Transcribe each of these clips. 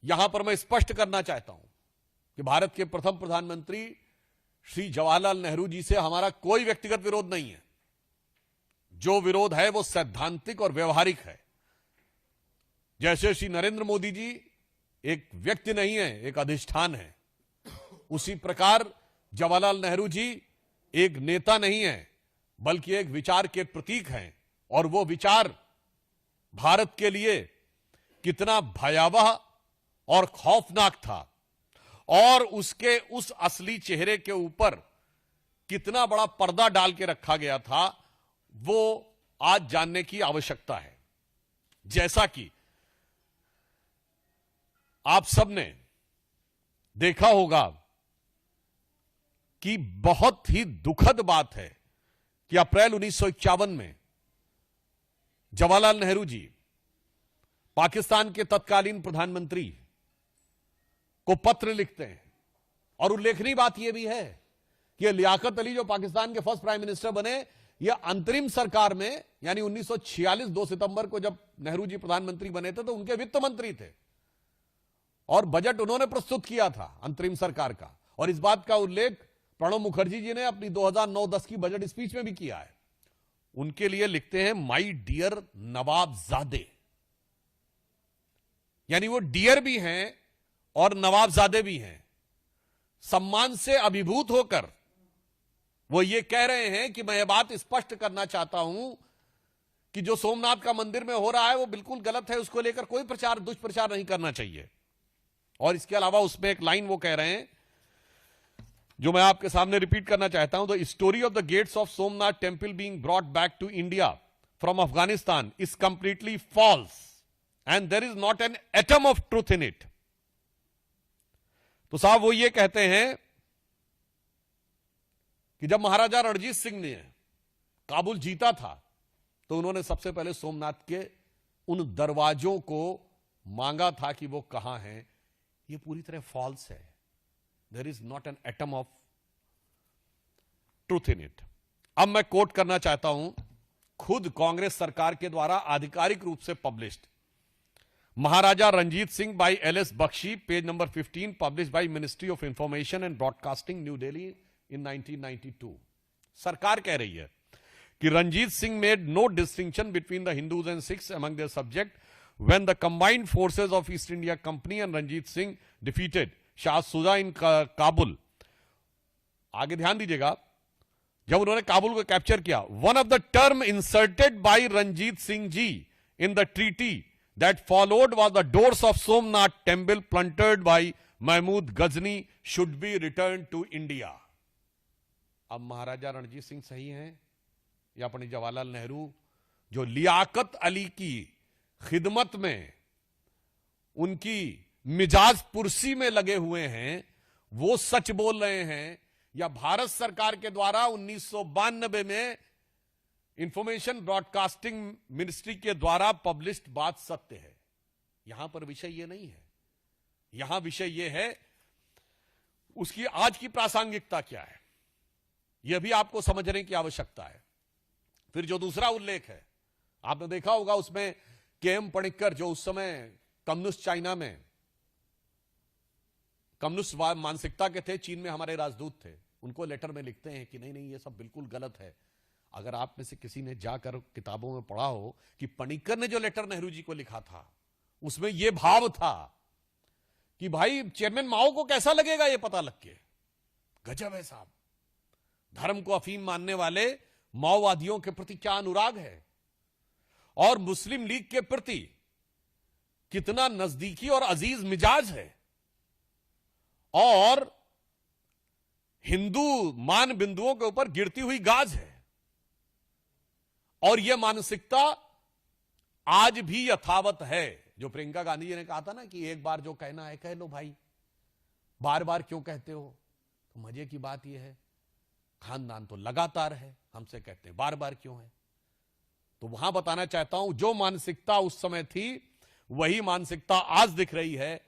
यहां पर मैं स्पष्ट करना चाहता हूं कि भारत के प्रथम प्रधानमंत्री श्री जवाहरलाल नेहरू जी से हमारा कोई व्यक्तिगत विरोध नहीं है। जो विरोध है वो सैद्धांतिक और व्यवहारिक है। जैसे श्री नरेंद्र मोदी जी एक व्यक्ति नहीं है, एक अधिष्ठान है, उसी प्रकार जवाहरलाल नेहरू जी एक नेता नहीं है बल्कि एक विचार के प्रतीक हैं। और वो विचार भारत के लिए कितना भयावह और खौफनाक था और उसके उस असली चेहरे के ऊपर कितना बड़ा पर्दा डाल के रखा गया था, वो आज जानने की आवश्यकता है। जैसा कि आप सबने देखा होगा कि बहुत ही दुखद बात है कि अप्रैल 1951 में जवाहरलाल नेहरू जी पाकिस्तान के तत्कालीन प्रधानमंत्री को पत्र लिखते हैं। और उल्लेखनीय बात यह भी है कि लियाकत अली जो पाकिस्तान के फर्स्ट प्राइम मिनिस्टर बने, यह अंतरिम सरकार में यानी 1946 2 सितंबर को जब नेहरू जी प्रधानमंत्री बने थे तो उनके वित्त मंत्री थे और बजट उन्होंने प्रस्तुत किया था अंतरिम सरकार का। और इस बात का उल्लेख प्रणब मुखर्जी जी ने अपनी 2009-10 की बजट स्पीच में भी किया है। उनके लिए लिखते हैं माई डियर नवाबजादे, यानी वो डियर भी हैं और नवाबजादे भी हैं। सम्मान से अभिभूत होकर वो ये कह रहे हैं कि मैं ये बात स्पष्ट करना चाहता हूं कि जो सोमनाथ का मंदिर में हो रहा है वो बिल्कुल गलत है, उसको लेकर कोई प्रचार दुष्प्रचार नहीं करना चाहिए। और इसके अलावा उसमें एक लाइन वो कह रहे हैं जो मैं आपके सामने रिपीट करना चाहता हूं, the story of the gates of Somnath temple being brought back to India from Afghanistan is completely false and there is not an atom of truth in it. तो साहब वो ये कहते हैं कि जब महाराजा रणजीत सिंह ने काबुल जीता था तो उन्होंने सबसे पहले सोमनाथ के उन दरवाजों को मांगा था कि वो कहां हैं। ये पूरी तरह फॉल्स है। There is not an atom of truth in it. अब मैं कोट करना चाहता हूं खुद कांग्रेस सरकार के द्वारा आधिकारिक रूप से published Maharaja Ranjit Singh by L S. Bakshi, page number 15, publish by ministry of information and broadcasting, new Delhi in 1992। सरकार कह रही है कि Ranjit Singh made no distinction between the Hindus and Sikhs among their subject when the combined forces of East India Company and Ranjit Singh defeated Shah Shuja in Kabul। आगे ध्यान दीजिएगा, जब उन्होंने काबुल को कैप्चर किया, one of the term inserted by Ranjit Singh ji in the treaty that followed was the doors of Somnath temple plundered by Mahmud Ghazni should be returned to India। अब महाराजा रणजीत सिंह सही हैं या पंडित जवाहरलाल नेहरू जो लियाकत अली की खिदमत में उनकी मिजाज पुरसी में लगे हुए हैं, वो सच बोल रहे हैं या भारत सरकार के द्वारा 1992 में इंफॉर्मेशन ब्रॉडकास्टिंग मिनिस्ट्री के द्वारा पब्लिश्ड बात सत्य है। यहां पर विषय ये नहीं है। यहां विषय ये है उसकी आज की प्रासंगिकता क्या है, यह भी आपको समझने की आवश्यकता है। फिर जो दूसरा उल्लेख है, आपने देखा होगा उसमें के.एम. पणिक्कर जो उस समय कम्युनिस्ट चाइना में कम्युनिस्ट मानसिकता के थे, चीन में हमारे राजदूत थे, उनको लेटर में लिखते हैं कि नहीं नहीं ये सब बिल्कुल गलत है। अगर आप में से किसी ने जाकर किताबों में पढ़ा हो कि पणिक्कर ने जो लेटर नेहरू जी को लिखा था उसमें यह भाव था कि भाई चेयरमैन माओ को कैसा लगेगा ये पता लग के, गजब है साहब, धर्म को अफीम मानने वाले माओवादियों के प्रति क्या अनुराग है और मुस्लिम लीग के प्रति कितना नजदीकी और अजीज मिजाज है और हिंदू मान बिंदुओं के ऊपर गिरती हुई गाज है। और यह मानसिकता आज भी यथावत है। जो प्रियंका गांधी जी ने कहा था ना कि एक बार जो कहना है कह लो भाई, बार बार क्यों कहते हो। तो मजे की बात यह है खानदान तो लगातार है, हमसे कहते हैं बार बार क्यों है। तो वहां बताना चाहता हूं जो मानसिकता उस समय थी वही मानसिकता आज दिख रही है।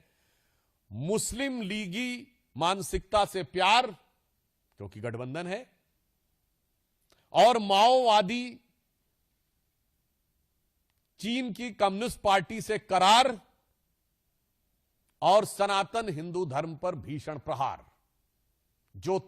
मुस्लिम लीगी मानसिकता से प्यार, क्योंकि गठबंधन है, और माओवादी चीन की कम्युनिस्ट पार्टी से करार, और सनातन हिंदू धर्म पर भीषण प्रहार, जो